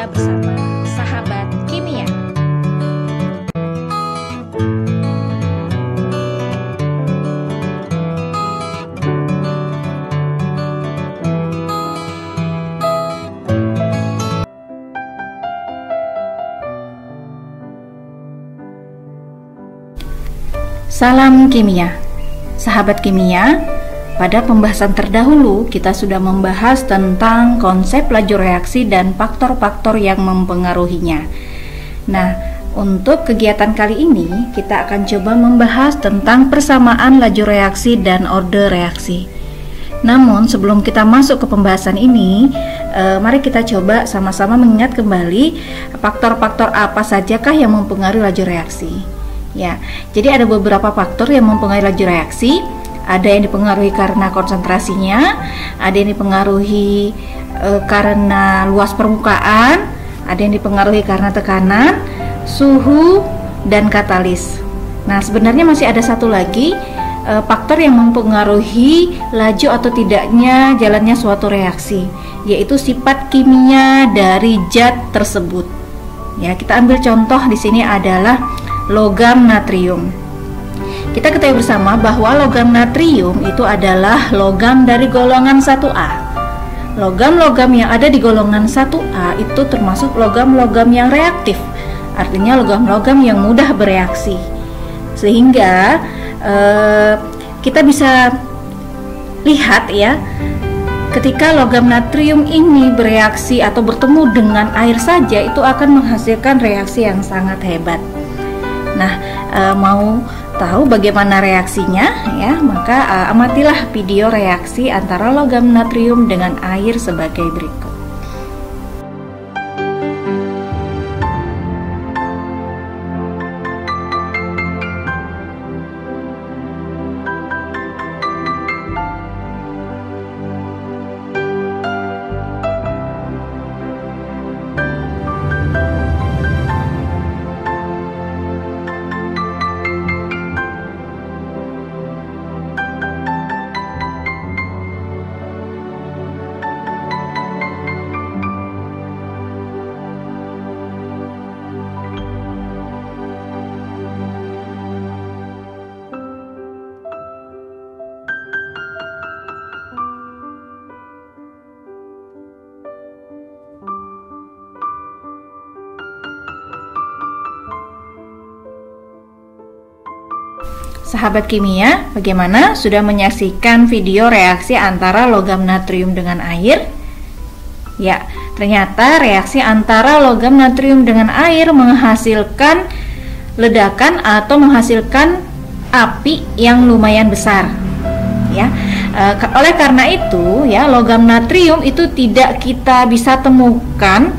kita bersama Sahabat Kimia. Salam kimia, sahabat kimia. Pada pembahasan terdahulu kita sudah membahas tentang konsep laju reaksi dan faktor-faktor yang mempengaruhinya. Nah, untuk kegiatan kali ini kita akan coba membahas tentang persamaan laju reaksi dan orde reaksi. Namun sebelum kita masuk ke pembahasan ini, mari kita coba sama-sama mengingat kembali faktor-faktor apa sajakah yang mempengaruhi laju reaksi. Ya, jadi ada beberapa faktor yang mempengaruhi laju reaksi. Ada yang dipengaruhi karena konsentrasinya, ada yang dipengaruhi karena luas permukaan, ada yang dipengaruhi karena tekanan, suhu, dan katalis. Nah, sebenarnya masih ada satu lagi faktor yang mempengaruhi laju atau tidaknya jalannya suatu reaksi, yaitu sifat kimia dari zat tersebut. Ya, kita ambil contoh di sini adalah logam natrium. Kita ketahui bersama bahwa logam natrium itu adalah logam dari golongan 1A. Logam-logam yang ada di golongan 1A itu termasuk logam-logam yang reaktif. Artinya logam-logam yang mudah bereaksi. Sehingga kita bisa lihat ya, ketika logam natrium ini bereaksi atau bertemu dengan air saja, itu akan menghasilkan reaksi yang sangat hebat. Nah, mau tahu bagaimana reaksinya ya, maka amatilah video reaksi antara logam natrium dengan air sebagai berikut. Sahabat kimia, bagaimana? Sudah menyaksikan video reaksi antara logam natrium dengan air? Ya, ternyata reaksi antara logam natrium dengan air menghasilkan ledakan atau menghasilkan api yang lumayan besar. Ya, oleh karena itu, ya, logam natrium itu tidak kita bisa temukan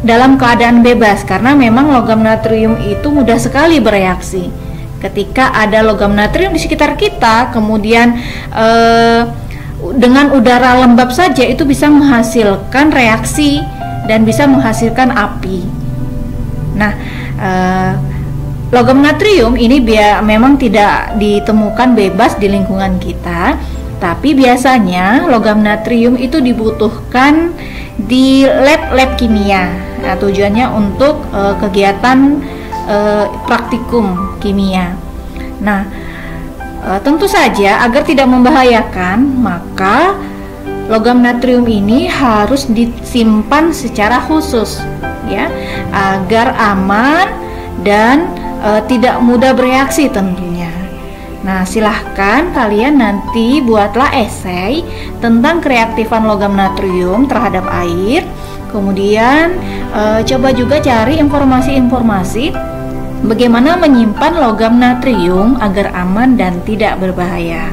dalam keadaan bebas karena memang logam natrium itu mudah sekali bereaksi. Ketika ada logam natrium di sekitar kita, kemudian dengan udara lembab saja itu bisa menghasilkan reaksi dan bisa menghasilkan api. Nah, logam natrium ini memang tidak ditemukan bebas di lingkungan kita, tapi biasanya logam natrium itu dibutuhkan di lab-lab kimia. Nah, tujuannya untuk kegiatan praktikum kimia. Nah, tentu saja agar tidak membahayakan, maka logam natrium ini harus disimpan secara khusus, ya, agar aman dan tidak mudah bereaksi tentunya. Nah, silahkan kalian nanti buatlah esai tentang kereaktifan logam natrium terhadap air. Kemudian coba juga cari informasi-informasi bagaimana menyimpan logam natrium agar aman dan tidak berbahaya.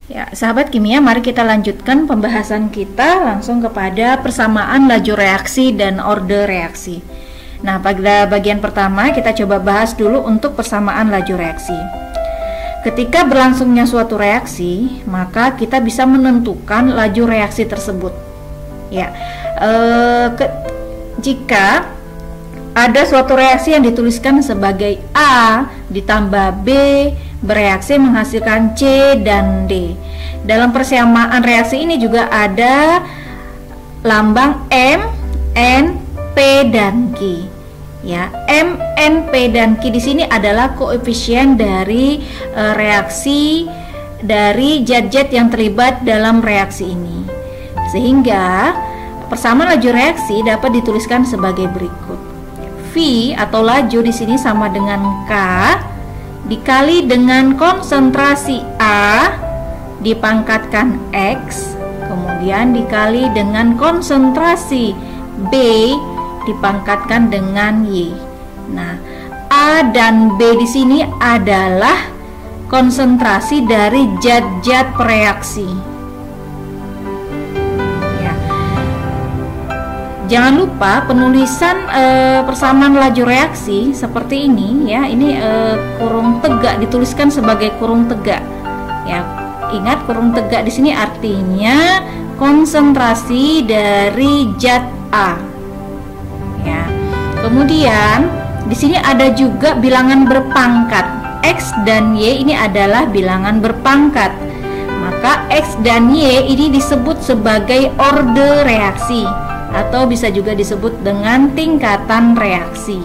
Ya, sahabat kimia, mari kita lanjutkan pembahasan kita langsung kepada persamaan laju reaksi dan orde reaksi. Nah, pada bagian pertama kita coba bahas dulu untuk persamaan laju reaksi. Ketika berlangsungnya suatu reaksi, maka kita bisa menentukan laju reaksi tersebut. Ya, jika ada suatu reaksi yang dituliskan sebagai A ditambah B bereaksi menghasilkan C dan D. Dalam persamaan reaksi ini juga ada lambang M, N, P dan Q. Ya, M, N, P dan Q di sini adalah koefisien dari reaksi dari zat-zat yang terlibat dalam reaksi ini. Sehingga persamaan laju reaksi dapat dituliskan sebagai berikut. V atau laju di sini sama dengan K dikali dengan konsentrasi A dipangkatkan X, kemudian dikali dengan konsentrasi B dipangkatkan dengan Y. Nah, A dan B di sini adalah konsentrasi dari zat-zat pereaksi. Jangan lupa penulisan persamaan laju reaksi seperti ini ya. Ini kurung tegak dituliskan sebagai kurung tegak. Ya, ingat kurung tegak di sini artinya konsentrasi dari zat A. Ya. Kemudian di sini ada juga bilangan berpangkat. X dan Y ini adalah bilangan berpangkat. Maka X dan Y ini disebut sebagai orde reaksi, atau bisa juga disebut dengan tingkatan reaksi.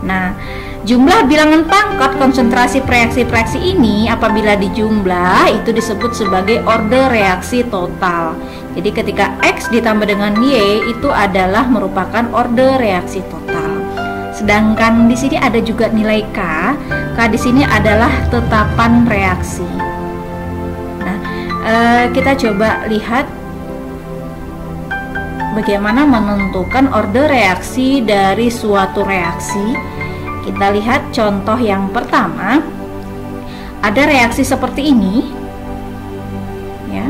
Nah, jumlah bilangan pangkat konsentrasi reaksi-reaksi ini apabila dijumlah itu disebut sebagai orde reaksi total. Jadi ketika X ditambah dengan Y itu adalah merupakan orde reaksi total. Sedangkan di sini ada juga nilai K. K di sini adalah tetapan reaksi. Nah, kita coba lihat bagaimana menentukan orde reaksi dari suatu reaksi. Kita lihat contoh yang pertama. Ada reaksi seperti ini. Ya.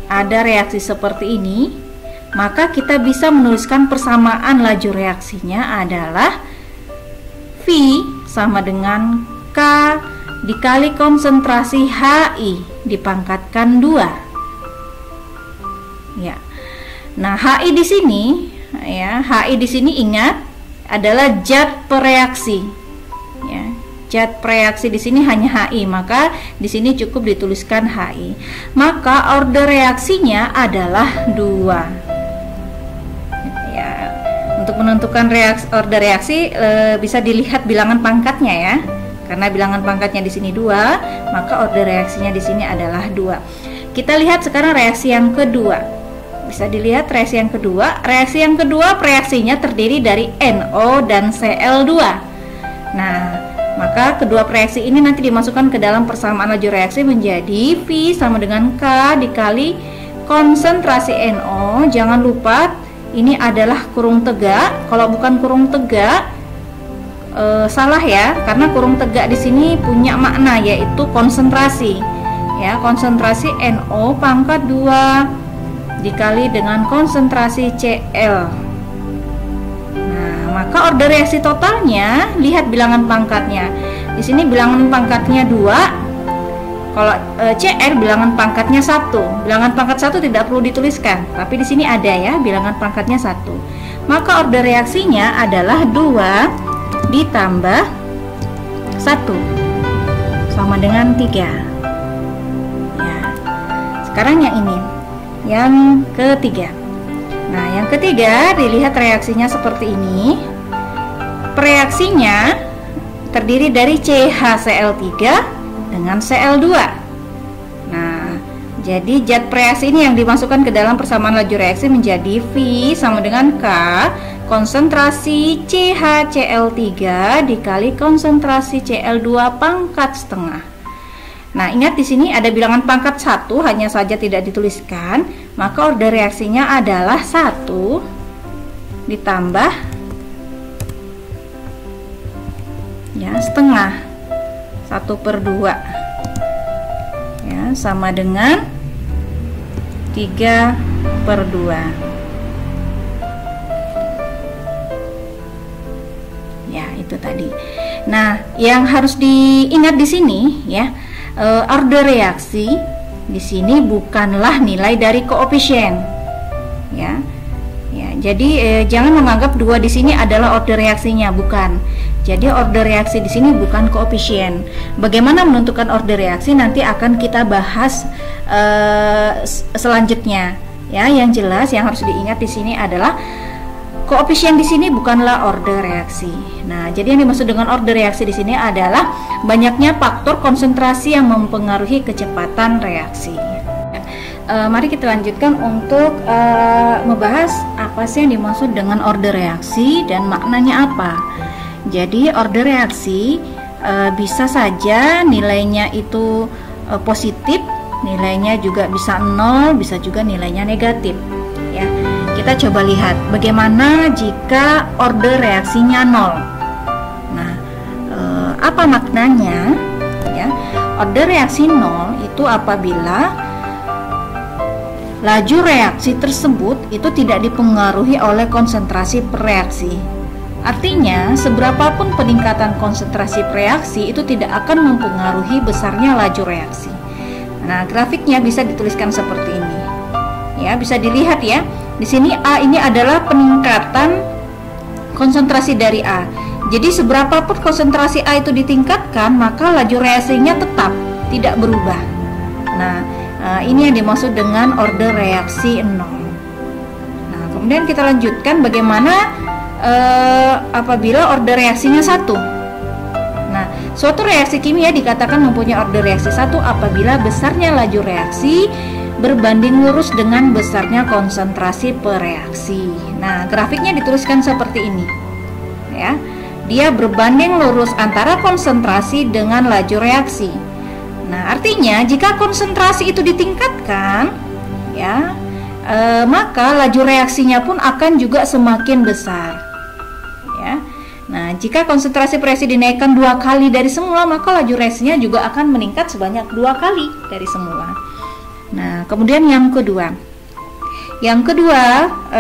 Ada reaksi seperti ini. Maka kita bisa menuliskan persamaan laju reaksinya adalah V sama dengan K dikali konsentrasi HI dipangkatkan 2. Ya. Nah, HI di sini ya, HI di sini ingat adalah zat pereaksi. Ya, zat pereaksi di sini hanya HI, maka di sini cukup dituliskan HI. Maka orde reaksinya adalah 2. Ya, untuk menentukan orde reaksi bisa dilihat bilangan pangkatnya ya. Karena bilangan pangkatnya di sini 2, maka orde reaksinya di sini adalah 2. Kita lihat sekarang reaksi yang kedua. Bisa dilihat reaksi yang kedua. Reaksi yang kedua reaksinya terdiri dari NO dan Cl2. Nah, maka kedua reaksi ini nanti dimasukkan ke dalam persamaan laju reaksi menjadi V sama dengan K dikali konsentrasi NO. Jangan lupa ini adalah kurung tegak. Kalau bukan kurung tegak salah ya, karena kurung tegak di sini punya makna yaitu konsentrasi. Ya, konsentrasi NO pangkat 2 dikali dengan konsentrasi Cl. Nah, maka orde reaksi totalnya, lihat bilangan pangkatnya. Di sini bilangan pangkatnya 2. Kalau Cl bilangan pangkatnya 1. Bilangan pangkat 1 tidak perlu dituliskan, tapi di sini ada ya, bilangan pangkatnya 1. Maka orde reaksinya adalah 2 ditambah 1 sama dengan 3. Ya. Sekarang yang ini. Yang ketiga. Nah, yang ketiga dilihat reaksinya seperti ini. Reaksinya terdiri dari CHCl3 dengan Cl2. Nah, jadi zat reaksi ini yang dimasukkan ke dalam persamaan laju reaksi menjadi V sama dengan K konsentrasi CHCl3 dikali konsentrasi Cl2 pangkat setengah. Nah, ingat di sini ada bilangan pangkat 1 hanya saja tidak dituliskan, maka orde reaksinya adalah 1 ditambah ya setengah 1/2 ya sama dengan 3/2. Ya, itu tadi. Nah, yang harus diingat di sini ya, orde reaksi di sini bukanlah nilai dari koefisien. ya. Ya, jadi jangan menganggap 2 di sini adalah order reaksinya, bukan. Jadi order reaksi di sini bukan koefisien. Bagaimana menentukan order reaksi nanti akan kita bahas selanjutnya. Ya, yang jelas yang harus diingat di sini adalah koefisien di sini bukanlah order reaksi. Nah, jadi yang dimaksud dengan order reaksi di sini adalah banyaknya faktor konsentrasi yang mempengaruhi kecepatan reaksi. Mari kita lanjutkan untuk membahas apa sih yang dimaksud dengan order reaksi dan maknanya apa. Jadi order reaksi bisa saja nilainya itu positif, nilainya juga bisa 0, bisa juga nilainya negatif. Ya, kita coba lihat bagaimana jika order reaksinya 0. Nah, apa maknanya? Ya, order reaksi 0 itu apabila laju reaksi tersebut itu tidak dipengaruhi oleh konsentrasi per reaksi. Artinya, seberapapun peningkatan konsentrasi per reaksi itu tidak akan mempengaruhi besarnya laju reaksi. Nah, grafiknya bisa dituliskan seperti ini. Ya, bisa dilihat ya. Di sini A ini adalah peningkatan konsentrasi dari A. Jadi seberapapun konsentrasi A itu ditingkatkan, maka laju reaksinya tetap tidak berubah. Nah, ini yang dimaksud dengan order reaksi 0. Nah, kemudian kita lanjutkan bagaimana apabila order reaksinya 1. Nah, suatu reaksi kimia dikatakan mempunyai order reaksi 1 apabila besarnya laju reaksi berbanding lurus dengan besarnya konsentrasi per reaksi. Nah, grafiknya dituliskan seperti ini. Ya. Dia berbanding lurus antara konsentrasi dengan laju reaksi. Nah, artinya jika konsentrasi itu ditingkatkan, ya, maka laju reaksinya pun akan juga semakin besar. Ya. Nah, jika konsentrasi reaksi dinaikkan 2 kali dari semula, maka laju reaksinya juga akan meningkat sebanyak 2 kali dari semula. Nah, kemudian yang kedua,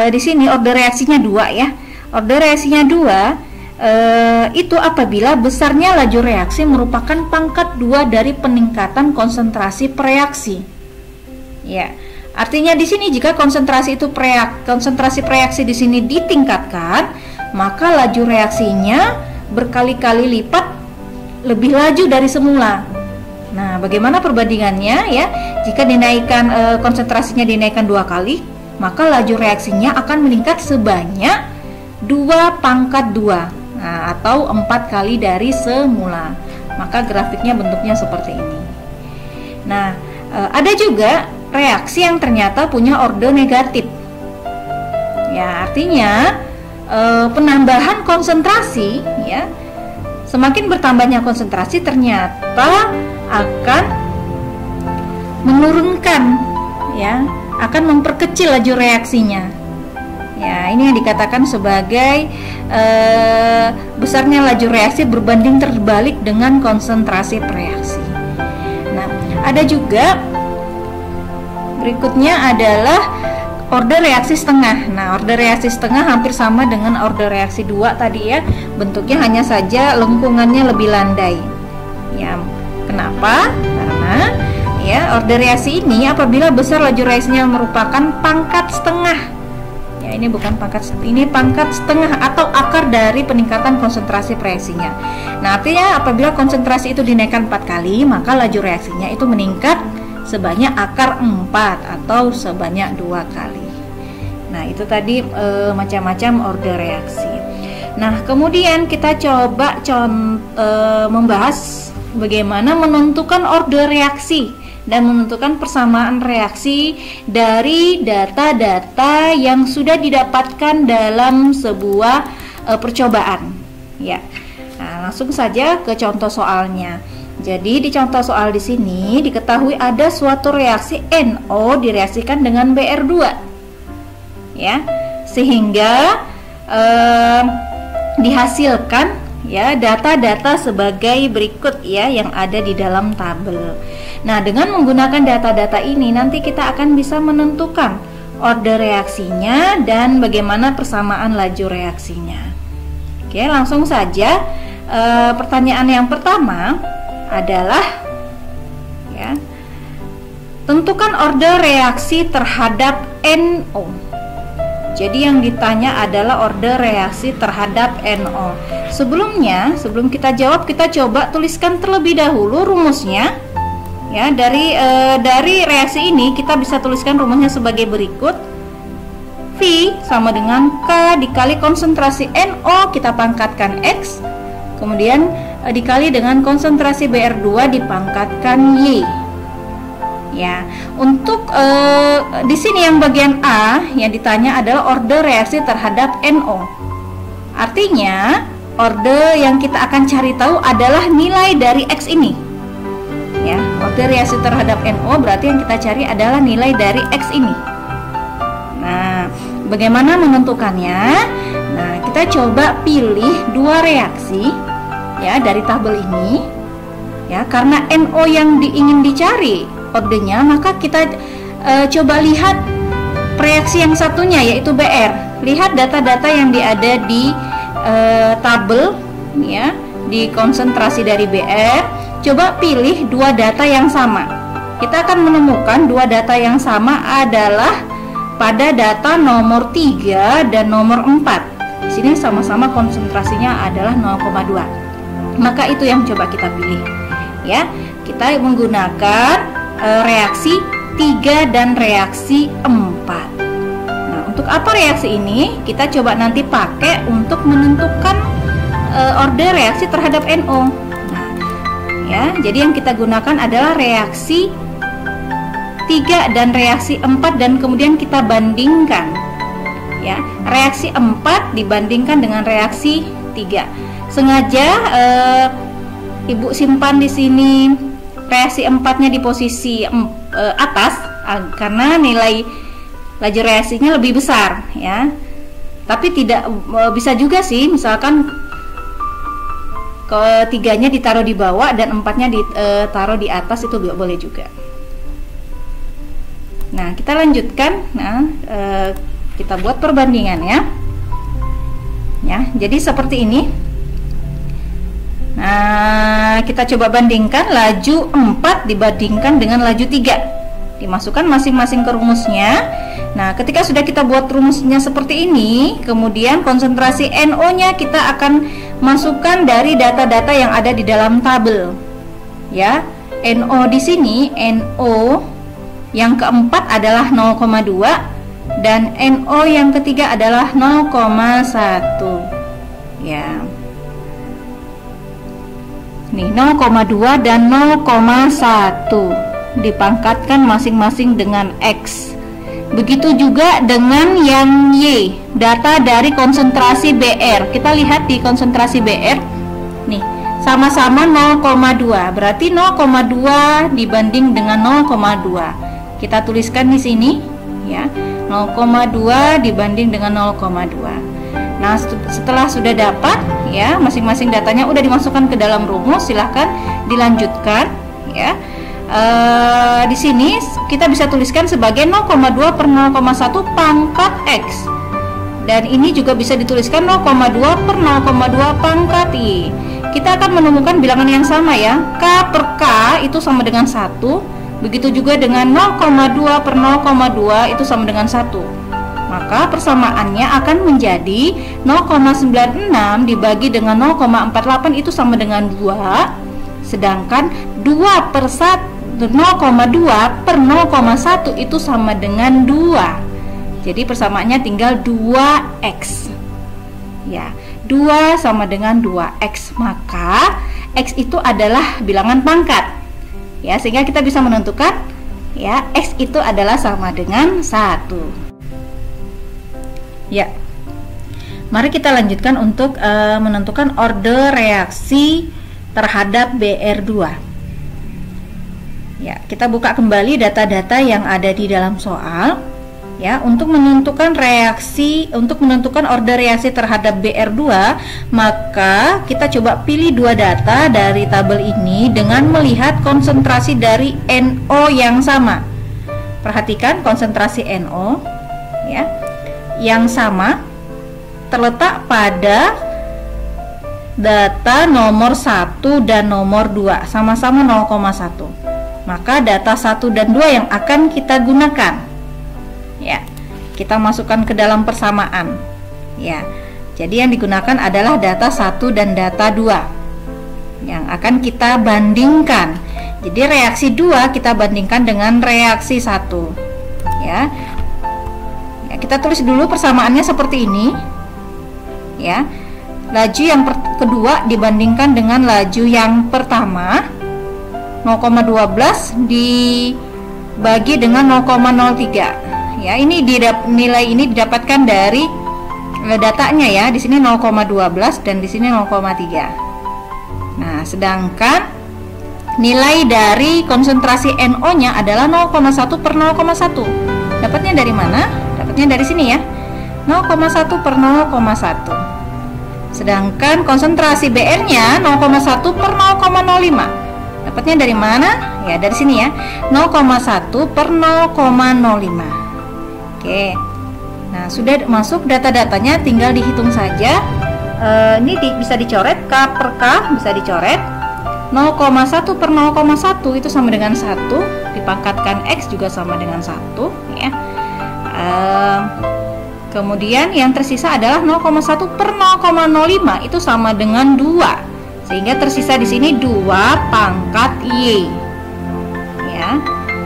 di sini order reaksinya 2 ya. Order reaksinya 2. Itu apabila besarnya laju reaksi merupakan pangkat 2 dari peningkatan konsentrasi per reaksi. Ya, artinya di sini jika konsentrasi per reaksi di sini ditingkatkan, maka laju reaksinya berkali-kali lipat lebih laju dari semula. Nah, bagaimana perbandingannya ya? Jika dinaikkan konsentrasinya dinaikkan 2 kali, maka laju reaksinya akan meningkat sebanyak 2 pangkat 2. Nah, atau 4 kali dari semula. Maka grafiknya bentuknya seperti ini. Nah, ada juga reaksi yang ternyata punya order negatif. Ya, artinya penambahan konsentrasi ya, semakin bertambahnya konsentrasi ternyata akan menurunkan ya, akan memperkecil laju reaksinya. Ya, ini yang dikatakan sebagai besarnya laju reaksi berbanding terbalik dengan konsentrasi per reaksi. Nah, ada juga berikutnya adalah order reaksi setengah. Nah, order reaksi setengah hampir sama dengan order reaksi 2 tadi ya. Bentuknya hanya saja lengkungannya lebih landai. Ya, kenapa? Karena ya, order reaksi ini apabila besar laju reaksinya merupakan pangkat setengah. Ya, ini bukan pangkat, ini pangkat setengah atau akar dari peningkatan konsentrasi reaksinya. Nah, artinya apabila konsentrasi itu dinaikkan 4 kali, maka laju reaksinya itu meningkat sebanyak akar 4 atau sebanyak 2 kali. Nah, itu tadi macam-macam order reaksi. Nah, kemudian kita coba membahas bagaimana menentukan order reaksi dan menentukan persamaan reaksi dari data-data yang sudah didapatkan dalam sebuah percobaan. Ya, nah, langsung saja ke contoh soalnya. Jadi di contoh soal di sini diketahui ada suatu reaksi NO direaksikan dengan Br2, ya, sehingga dihasilkan ya data-data sebagai berikut ya yang ada di dalam tabel. Nah, dengan menggunakan data-data ini nanti kita akan bisa menentukan order reaksinya dan bagaimana persamaan laju reaksinya. Oke, langsung saja. Pertanyaan yang pertama adalah ya, tentukan order reaksi terhadap NO. Jadi yang ditanya adalah order reaksi terhadap NO. Sebelumnya, sebelum kita jawab, kita coba tuliskan terlebih dahulu rumusnya. Ya, dari reaksi ini kita bisa tuliskan rumusnya sebagai berikut. V sama dengan K dikali konsentrasi NO, kita pangkatkan X. Kemudian dikali dengan konsentrasi Br2 dipangkatkan Y. Ya, untuk di sini yang bagian A yang ditanya adalah order reaksi terhadap NO. Artinya, order yang kita akan cari tahu adalah nilai dari X ini. Ya, order reaksi terhadap NO berarti yang kita cari adalah nilai dari X ini. Nah, bagaimana menentukannya? Nah, kita coba pilih dua reaksi ya dari tabel ini. Ya, karena NO yang ingin dicari ordernya, maka kita coba lihat reaksi yang satunya yaitu BR. Lihat data-data yang ada di tabel ya, di konsentrasi dari BR. Coba pilih dua data yang sama. Kita akan menemukan dua data yang sama adalah pada data nomor 3 dan nomor 4. Di sini sama-sama konsentrasinya adalah 0,2. Maka itu yang coba kita pilih. Ya, kita menggunakan reaksi 3 dan reaksi 4. Nah, untuk apa reaksi ini? Kita coba nanti pakai untuk menentukan order reaksi terhadap NO. Nah, ya, jadi yang kita gunakan adalah reaksi 3 dan reaksi 4 dan kemudian kita bandingkan. Ya, reaksi 4 dibandingkan dengan reaksi 3. Sengaja Ibu simpan di sini reaksi 4-nya di posisi atas karena nilai laju reaksinya lebih besar ya. Tapi tidak bisa juga sih, misalkan ketiganya ditaruh di bawah dan 4-nya ditaruh di atas, itu boleh juga. Nah, kita lanjutkan. Nah, kita buat perbandingan ya. Ya, jadi seperti ini. Nah, kita coba bandingkan laju 4 dibandingkan dengan laju 3. Dimasukkan masing-masing ke rumusnya. Nah, ketika sudah kita buat rumusnya seperti ini, kemudian konsentrasi NO-nya kita akan masukkan dari data-data yang ada di dalam tabel. Ya, NO di sini, NO yang keempat adalah 0,2 dan NO yang ketiga adalah 0,1. Ya. Nih, 0,2 dan 0,1 dipangkatkan masing-masing dengan X. Begitu juga dengan yang Y, data dari konsentrasi BR. Kita lihat di konsentrasi BR. Nih, sama-sama 0,2. Berarti 0,2 dibanding dengan 0,2. Kita tuliskan di sini ya. 0,2 dibanding dengan 0,2. Nah, setelah sudah dapat ya, masing-masing datanya udah dimasukkan ke dalam rumus, silahkan dilanjutkan ya. Di sini kita bisa tuliskan sebagai 0,2 per 0,1 pangkat X. Dan ini juga bisa dituliskan 0,2 per 0,2 pangkat Y. Kita akan menemukan bilangan yang sama ya. K per K itu sama dengan 1. Begitu juga dengan 0,2 per 0,2 itu sama dengan 1. Maka persamaannya akan menjadi 0,96 dibagi dengan 0,48 itu sama dengan 2. Sedangkan 2 per 0,2 per 0,1 itu sama dengan 2. Jadi persamaannya tinggal 2X. Ya, 2 sama dengan 2X. Maka X itu adalah bilangan pangkat. Ya, sehingga kita bisa menentukan ya, X itu adalah sama dengan 1. Ya, mari kita lanjutkan untuk menentukan order reaksi terhadap BR2. Ya, kita buka kembali data-data yang ada di dalam soal. Ya, untuk menentukan order reaksi terhadap BR2, maka kita coba pilih dua data dari tabel ini dengan melihat konsentrasi dari NO yang sama. Perhatikan konsentrasi NO ya, yang sama terletak pada data nomor 1 dan nomor 2, sama-sama 0,1. Maka data 1 dan 2 yang akan kita gunakan. Ya. kita masukkan ke dalam persamaan. Ya. Jadi yang digunakan adalah data 1 dan data 2 yang akan kita bandingkan. Jadi reaksi 2 kita bandingkan dengan reaksi 1. Ya. Ya, kita tulis dulu persamaannya seperti ini. Ya. Laju yang kedua dibandingkan dengan laju yang pertama. 0,12 dibagi dengan 0,03. Ya, ini nilai ini didapatkan dari datanya ya. Di sini 0,12 dan di sini 0,3. Nah, sedangkan nilai dari konsentrasi NO-nya adalah 0,1 per 0,1. Dapatnya dari mana? Dapatnya dari sini ya. 0,1 per 0,1. Sedangkan konsentrasi BR-nya 0,1 per 0,05. Dapatnya dari mana? Ya, dari sini ya. 0,1 per 0,05. Oke. Nah, sudah masuk data-datanya, tinggal dihitung saja. Ini bisa dicoret, K per K bisa dicoret. 0,1 per 0,1 itu sama dengan 1, dipangkatkan X juga sama dengan 1 ya. Kemudian yang tersisa adalah 0,1 per 0,05 itu sama dengan 2. Sehingga tersisa di sini 2 pangkat Y. Ya.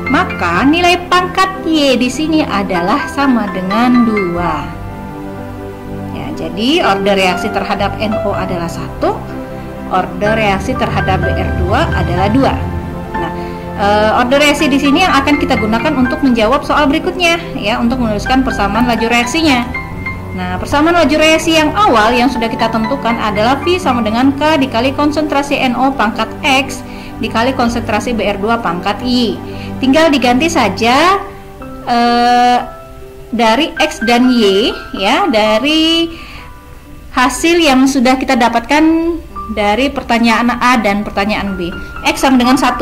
Maka nilai pangkat Y di sini adalah sama dengan 2. Ya, jadi order reaksi terhadap NO adalah 1, order reaksi terhadap BR2 adalah 2. Nah, order reaksi di sini yang akan kita gunakan untuk menjawab soal berikutnya ya, untuk menuliskan persamaan laju reaksinya. Nah, persamaan laju reaksi yang awal yang sudah kita tentukan adalah V sama dengan K dikali konsentrasi NO pangkat X dikali konsentrasi BR2 pangkat Y. Tinggal diganti saja dari X dan Y ya, dari hasil yang sudah kita dapatkan dari pertanyaan A dan pertanyaan B. X sama dengan 1.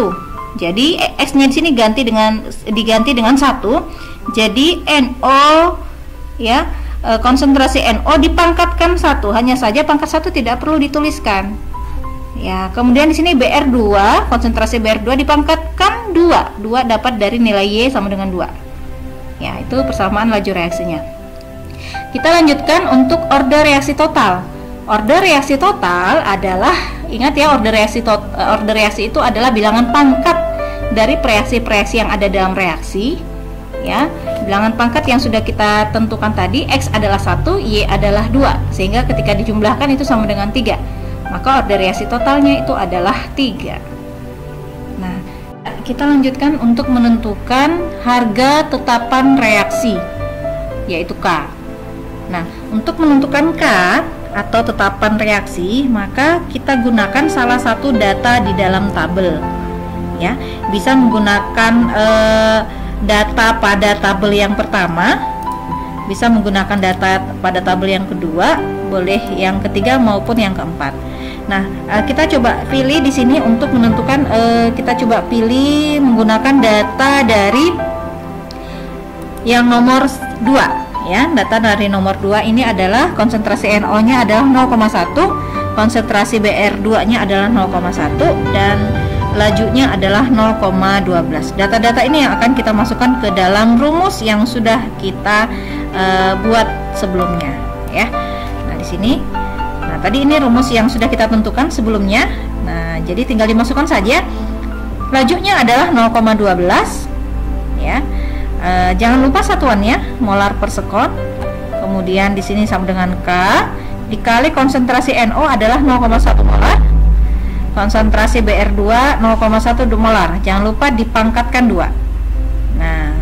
Jadi X-nya di sini diganti dengan 1. Jadi NO ya, konsentrasi NO dipangkatkan 1, hanya saja pangkat 1 tidak perlu dituliskan. Ya, kemudian di sini BR2, konsentrasi BR2 dipangkatkan 2. 2 dapat dari nilai Y sama dengan 2. Ya, itu persamaan laju reaksinya. Kita lanjutkan untuk order reaksi total. Order reaksi total adalah, ingat ya, order reaksi itu adalah bilangan pangkat dari reaksi-reaksi yang ada dalam reaksi. Ya, bilangan pangkat yang sudah kita tentukan tadi, X adalah 1, Y adalah 2, sehingga ketika dijumlahkan itu sama dengan 3. Maka order reaksi totalnya itu adalah 3. Nah, kita lanjutkan untuk menentukan harga tetapan reaksi, yaitu K. Nah, untuk menentukan K atau tetapan reaksi, maka kita gunakan salah satu data di dalam tabel. Ya, bisa menggunakan data pada tabel yang pertama, bisa menggunakan data pada tabel yang kedua, boleh yang ketiga maupun yang keempat. Nah, kita coba pilih di sini untuk menentukan, kita coba pilih menggunakan data dari yang nomor 2 ya. Data dari nomor 2 ini adalah konsentrasi NO-nya adalah 0,1, konsentrasi BR2-nya adalah 0,1 dan lajunya adalah 0,12. Data-data ini yang akan kita masukkan ke dalam rumus yang sudah kita buat sebelumnya ya. Nah, di sini, nah tadi ini rumus yang sudah kita tentukan sebelumnya. Nah, jadi tinggal dimasukkan saja. Lajunya adalah 0,12 ya. Jangan lupa satuannya molar per sekon. Kemudian di sini sama dengan K dikali konsentrasi NO adalah 0,1 molar. Konsentrasi BR2 0,12 molar. Jangan lupa dipangkatkan 2. Nah,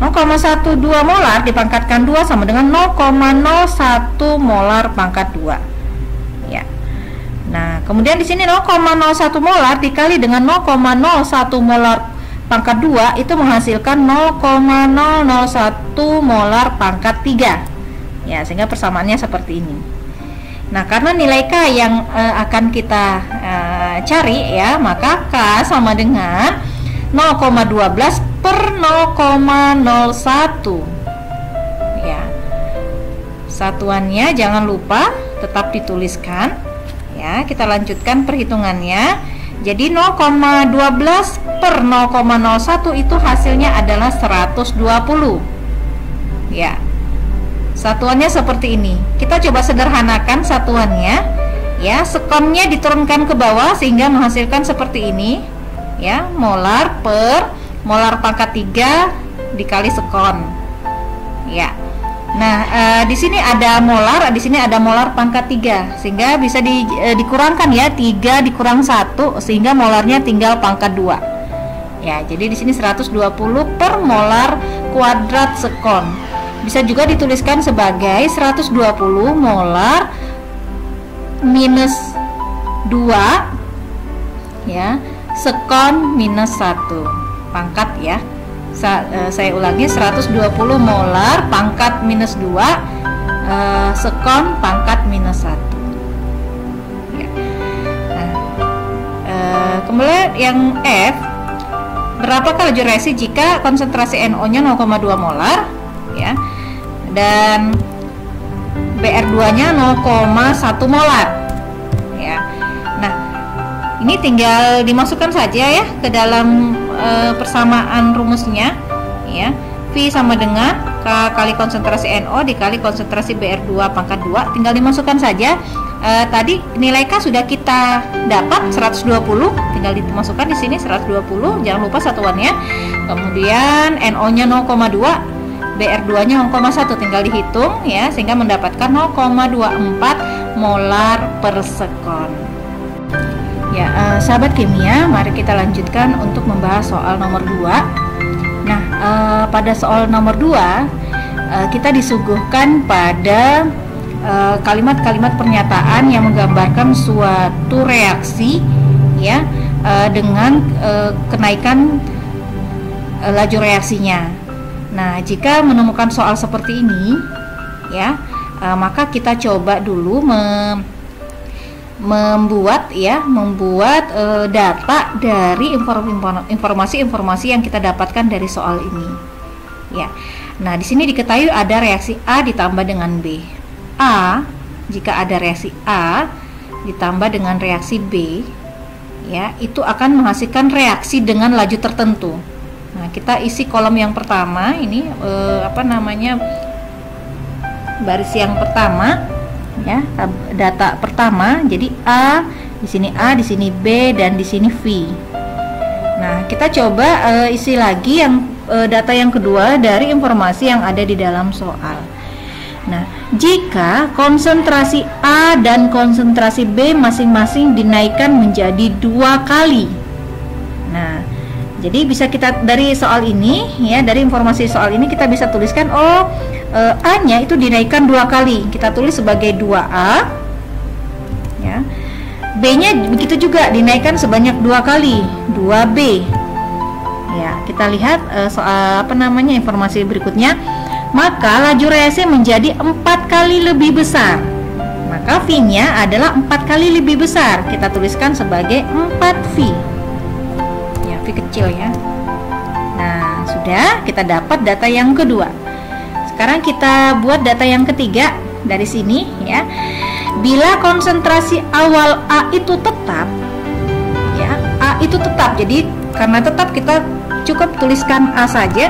0,12 molar dipangkatkan 2 sama dengan 0,01 molar pangkat 2. Ya. Nah, kemudian di sini 0,01 molar dikali dengan 0,01 molar pangkat 2 itu menghasilkan 0,001 molar pangkat 3. Ya, sehingga persamaannya seperti ini. Nah, karena nilai K yang akan kita cari ya, maka K sama dengan 0,12 per 0,01 ya. Satuannya jangan lupa tetap dituliskan ya. Kita lanjutkan perhitungannya. Jadi 0,12 per 0,01 itu hasilnya adalah 120 ya. Satuannya seperti ini. Kita coba sederhanakan satuannya ya. Sekonnya diturunkan ke bawah sehingga menghasilkan seperti ini ya, molar per molar pangkat 3 dikali sekon ya. Nah, di sini ada molar, di sini ada molar pangkat 3 sehingga bisa dikurangkan ya, 3 dikurang 1 sehingga molarnya tinggal pangkat 2 ya. Jadi di sini 120 per molar kuadrat sekon. Bisa juga dituliskan sebagai 120 molar minus 2 ya, sekon minus 1 pangkat ya. Saya ulangi, 120 molar pangkat minus 2 sekon pangkat minus 1 ya. Nah, kemudian yang F, berapakah laju reaksi jika konsentrasi NO nya 0,2 molar ya, dan BR2 nya 0,1 molar ya. Nah, ini tinggal dimasukkan saja ya ke dalam persamaan rumusnya ya. V sama dengan K kali konsentrasi NO dikali konsentrasi BR2 pangkat 2, tinggal dimasukkan saja. Tadi nilai K sudah kita dapat 120, tinggal dimasukkan di sini 120, jangan lupa satuannya. Kemudian NO nya 0,2, BR2 nya 0,1, tinggal dihitung ya, sehingga mendapatkan 0,24 molar per sekon. Ya, sahabat kimia, mari kita lanjutkan untuk membahas soal nomor 2. Nah, pada soal nomor 2 kita disuguhkan pada kalimat-kalimat pernyataan yang menggambarkan suatu reaksi ya, dengan kenaikan laju reaksinya. Nah, jika menemukan soal seperti ini ya, maka kita coba dulu membuat data dari informasi-informasi yang kita dapatkan dari soal ini ya. Nah, di sini diketahui ada reaksi A ditambah dengan B. Jika ada reaksi A ditambah dengan reaksi B ya, itu akan menghasilkan reaksi dengan laju tertentu. Nah, kita isi kolom yang pertama ini, baris yang pertama ya, data pertama. Jadi A, di sini B, dan di sini V. Nah, kita coba isi lagi yang data yang kedua dari informasi yang ada di dalam soal. Nah, jika konsentrasi A dan konsentrasi B masing-masing dinaikkan menjadi 2 kali. Nah, jadi bisa kita dari soal ini ya, dari informasi soal ini kita bisa tuliskan A-nya itu dinaikkan 2 kali. Kita tulis sebagai 2A ya. B-nya begitu juga dinaikkan sebanyak 2 kali, 2B. Ya, kita lihat informasi berikutnya. Maka laju reaksi menjadi 4 kali lebih besar. Maka V-nya adalah 4 kali lebih besar. Kita tuliskan sebagai 4V. Ya, V kecil ya. Nah, sudah kita dapat data yang kedua. Sekarang kita buat data yang ketiga dari sini ya. Bila konsentrasi awal A itu tetap ya, A itu tetap. Jadi karena tetap kita cukup tuliskan A saja.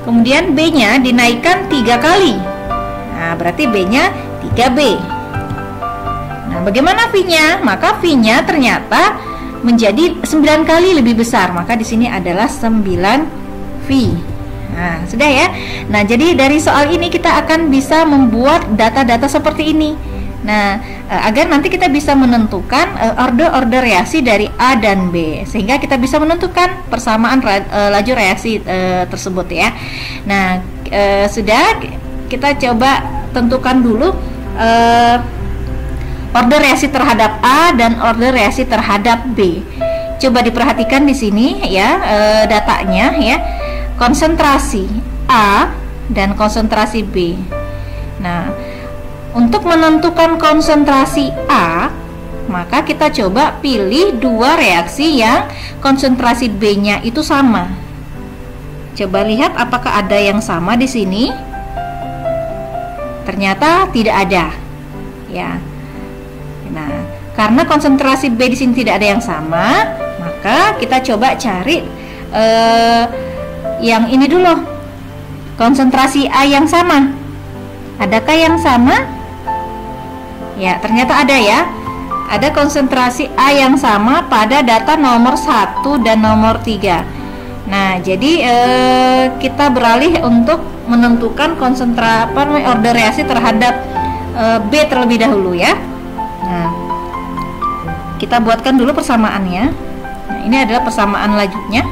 Kemudian B-nya dinaikkan 3 kali. Nah, berarti B-nya 3B. Nah, bagaimana V-nya? Maka V-nya ternyata menjadi 9 kali lebih besar. Maka di sini adalah 9V. Nah, sudah ya. Nah, jadi dari soal ini kita akan bisa membuat data-data seperti ini. Nah, agar nanti kita bisa menentukan order reaksi dari A dan B, sehingga kita bisa menentukan persamaan laju reaksi tersebut ya. Nah, sudah, kita coba tentukan dulu order reaksi terhadap A dan order reaksi terhadap B. Coba diperhatikan di sini ya, datanya ya. Konsentrasi A dan konsentrasi B. Nah, untuk menentukan konsentrasi A, maka kita coba pilih 2 reaksi yang konsentrasi B-nya itu sama. Coba lihat apakah ada yang sama di sini. Ternyata tidak ada. Ya. Nah, karena konsentrasi B di sini tidak ada yang sama, maka kita coba cari yang ini dulu. Konsentrasi A yang sama. Adakah yang sama? Ya, ternyata ada ya. Ada konsentrasi A yang sama pada data nomor 1 dan nomor 3. Nah, jadi kita beralih untuk menentukan order reaksi terhadap B terlebih dahulu ya. Nah, kita buatkan dulu persamaannya. Nah, ini adalah persamaan lajunya.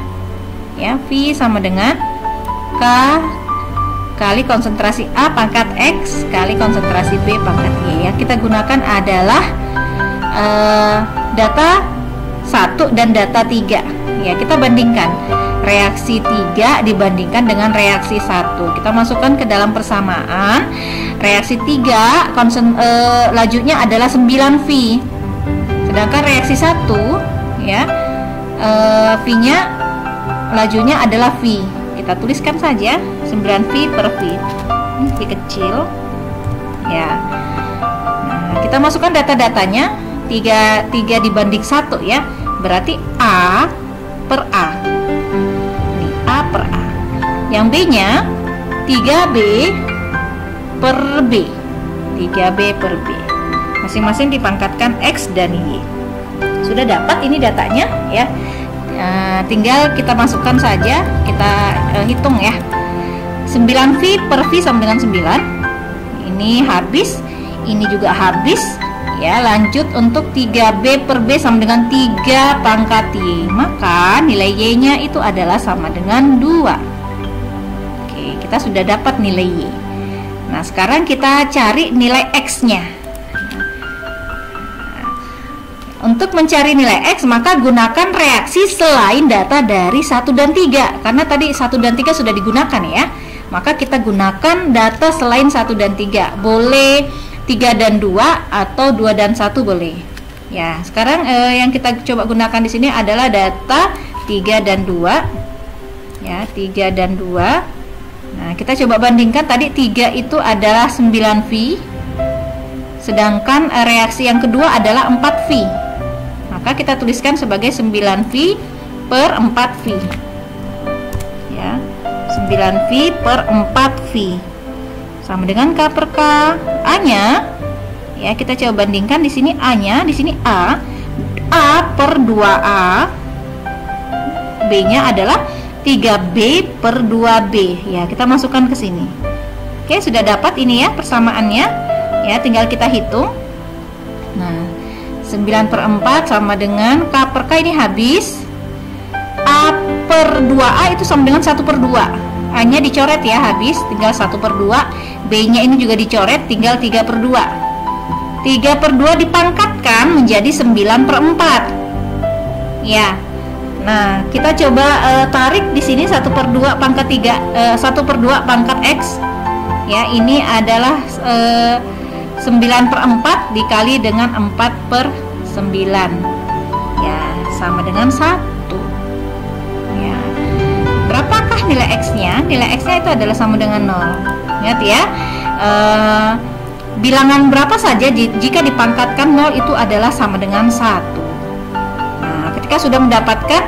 Ya, V sama dengan K kali konsentrasi A pangkat X kali konsentrasi B pangkat Y. Yang kita gunakan adalah data 1 dan data 3. Ya, kita bandingkan reaksi 3 dibandingkan dengan reaksi 1. Kita masukkan ke dalam persamaan. Reaksi 3 lajunya adalah 9V. Sedangkan reaksi 1 ya, V-nya lajunya adalah V. Kita tuliskan saja 9V per V. Ini V kecil. Ya. Nah, kita masukkan data-datanya. 3 dibanding 1 ya. Berarti A per A. Ini A per A. Yang B-nya 3B per B. 3B per B. Masing-masing dipangkatkan X dan Y. Sudah dapat ini datanya ya. Tinggal kita masukkan saja, kita hitung ya. 9V per V sama dengan 9. Ini habis, ini juga habis. Ya, lanjut untuk 3B per B sama dengan 3 pangkat Y. Maka nilai Y-nya itu adalah sama dengan 2. Oke, kita sudah dapat nilai Y. Nah, sekarang kita cari nilai X-nya. Untuk mencari nilai X, maka gunakan reaksi selain data dari 1 dan 3. Karena tadi 1 dan 3 sudah digunakan ya. Maka kita gunakan data selain 1 dan 3. Boleh 3 dan 2 atau 2 dan 1 boleh. Ya, sekarang yang kita coba gunakan di sini adalah data 3 dan 2. Ya, 3 dan 2. Nah, kita coba bandingkan tadi 3 itu adalah 9V. Sedangkan reaksi yang kedua adalah 4V. Maka kita tuliskan sebagai 9V per 4V. Ya, 9V per 4V. Sama dengan K per K. A-nya ya, kita coba bandingkan di sini A-nya, di sini A per 2A. B-nya adalah 3B per 2B. Ya, kita masukkan ke sini. Oke, sudah dapat ini ya persamaannya. Ya, tinggal kita hitung. Nah, 9 per 4 sama dengan K per K ini habis. A per 2A itu sama dengan 1 per 2. A-nya dicoret ya, habis, tinggal 1 per 2. B-nya ini juga dicoret, tinggal 3 per 2. 3 per 2 dipangkatkan menjadi 9 per 4. Ya. Nah, kita coba tarik di sini 1 per 2 pangkat 3, 1 per 2 pangkat X. Ya, ini adalah 9 per 4 dikali dengan 4 per 9. Ya, sama dengan 1. Ya. Berapakah nilai X-nya? Nilai X-nya itu adalah sama dengan 0. Ingat ya, bilangan berapa saja jika dipangkatkan 0 itu adalah sama dengan 1. Nah, ketika sudah mendapatkan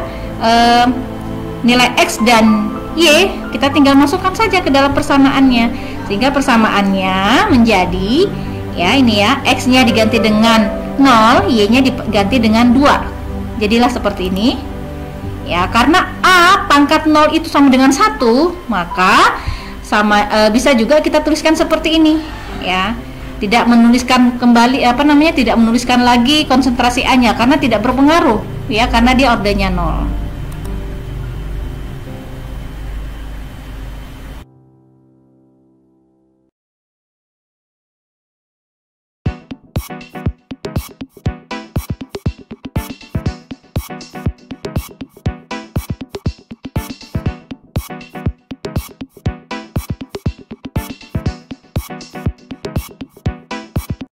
nilai X dan Y, kita tinggal masukkan saja ke dalam persamaannya. Sehingga persamaannya menjadi, ya ini ya, X-nya diganti dengan 0, Y-nya diganti dengan 2. Jadilah seperti ini. Ya, karena A pangkat 0 itu sama dengan 1, maka bisa juga kita tuliskan seperti ini ya. Tidak menuliskan kembali tidak menuliskan lagi konsentrasi A-nya karena tidak berpengaruh ya, karena dia ordernya 0.